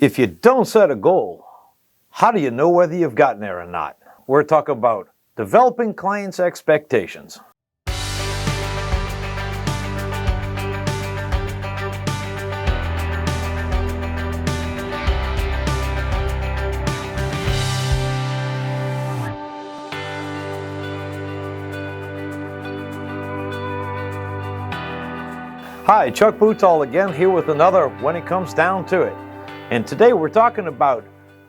If you don't set a goal, how do you know whether you've gotten there or not? We're talking about developing clients' expectations. Hi, Chuck Boutall again, here with another When It Comes Down to It. And today we're talking about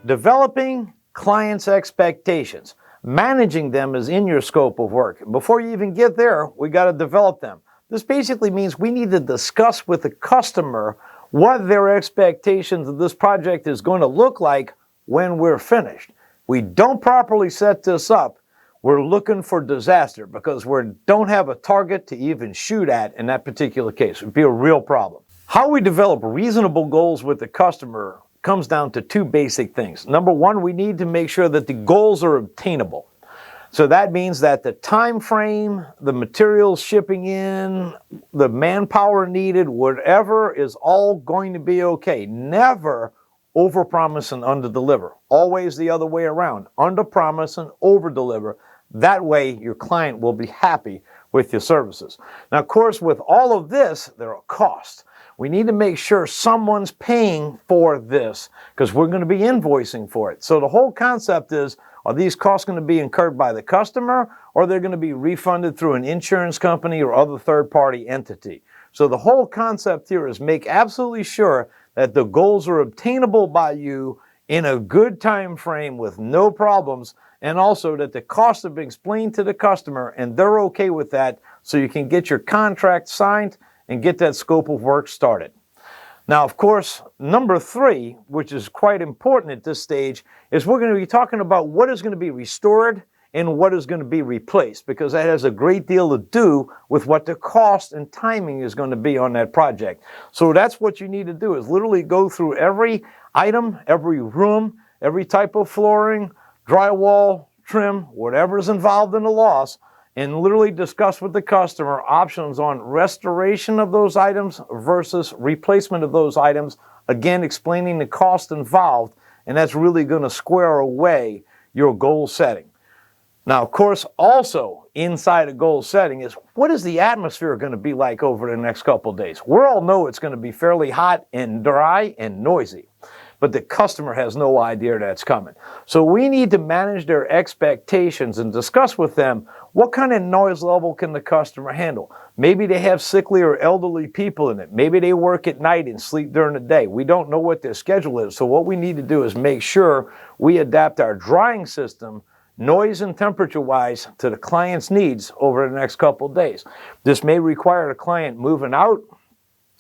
developing clients' expectations. Managing them is in your scope of work. Before you even get there, we got to develop them. This basically means we need to discuss with the customer what their expectations of this project is going to look like when we're finished. We don't properly set this up, we're looking for disaster because we don't have a target to even shoot at in that particular case. It would be a real problem. How we develop reasonable goals with the customer comes down to two basic things. Number one, we need to make sure that the goals are obtainable. So that means that the time frame, the materials shipping in, the manpower needed, whatever is all going to be okay. Never overpromise and underdeliver. Always the other way around. Underpromise and overdeliver. That way your client will be happy with your services. Now, of course, with all of this, there are costs. We need to make sure someone's paying for this because we're going to be invoicing for it. So the whole concept is, are these costs going to be incurred by the customer or they're going to be refunded through an insurance company or other third-party entity? So the whole concept here is make absolutely sure that the goals are obtainable by you in a good time frame with no problems, and also that the costs have been explained to the customer and they're okay with that so you can get your contract signed and get that scope of work started. Now, of course, number three, which is quite important at this stage, is we're going to be talking about what is going to be restored and what is going to be replaced, because that has a great deal to do with what the cost and timing is going to be on that project. So that's what you need to do, is literally go through every item, every room, every type of flooring, drywall, trim, whatever is involved in the loss, and literally discuss with the customer options on restoration of those items versus replacement of those items, again explaining the cost involved, and that's really going to square away your goal setting. Now, of course, also inside a goal setting is, what is the atmosphere going to be like over the next couple of days? We all know it's going to be fairly hot and dry and noisy, but the customer has no idea that's coming. So we need to manage their expectations and discuss with them what kind of noise level can the customer handle. Maybe they have sickly or elderly people in it. Maybe they work at night and sleep during the day. We don't know what their schedule is. So what we need to do is make sure we adapt our drying system, noise and temperature-wise, to the client's needs over the next couple of days. This may require the client moving out,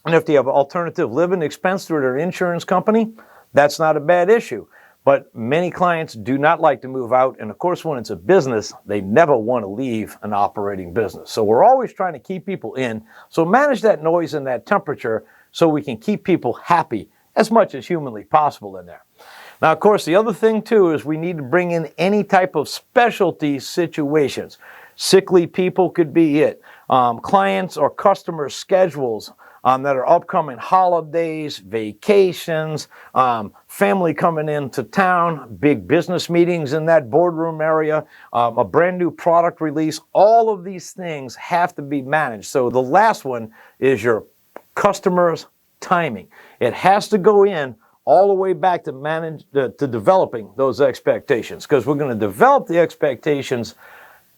and if they have alternative living expense through their insurance company, that's not a bad issue. But many clients do not like to move out, and of course when it's a business, they never want to leave an operating business. So we're always trying to keep people in, so manage that noise and that temperature so we can keep people happy as much as humanly possible in there. Now, of course, the other thing too is we need to bring in any type of specialty situations. Sickly people could be it. Clients or customer schedules that are upcoming, holidays, vacations, family coming into town, big business meetings in that boardroom area, a brand new product release. All of these things have to be managed. So the last one is your customer's timing. It has to go in all the way back to developing those expectations, because we're going to develop the expectations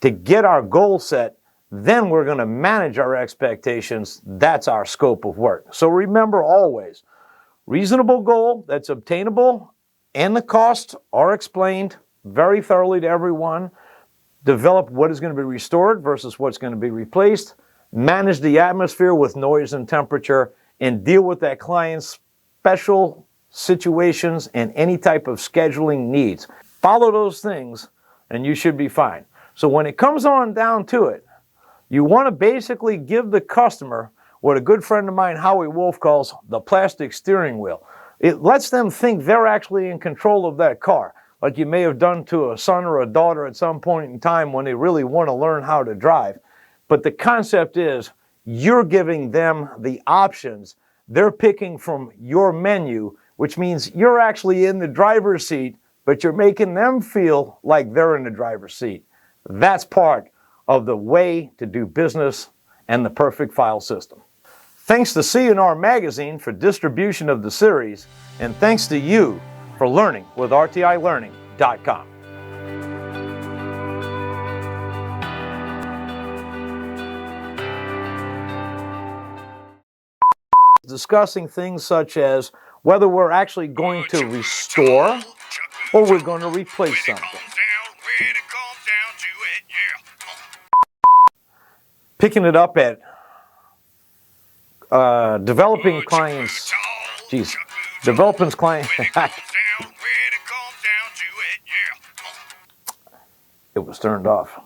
to get our goal set. Then we're going to manage our expectations. That's our scope of work. So remember always, reasonable goal that's obtainable and the costs are explained very thoroughly to everyone. Develop what is going to be restored versus what's going to be replaced. Manage the atmosphere with noise and temperature, and deal with that client's special situations and any type of scheduling needs. Follow those things and you should be fine. So when it comes on down to it, you want to basically give the customer what a good friend of mine, Howie Wolf, calls the plastic steering wheel. It lets them think they're actually in control of that car, like you may have done to a son or a daughter at some point in time when they really want to learn how to drive. But the concept is you're giving them the options. They're picking from your menu which means you're actually in the driver's seat, but you're making them feel like they're in the driver's seat. That's part of the way to do business and the perfect file system. Thanks to C&R Magazine for distribution of the series, and thanks to you for learning with RTIlearning.com. Discussing things such as whether we're actually going to restore or we're going to replace something. Picking it up at developing clients. Developing clients. It was turned off.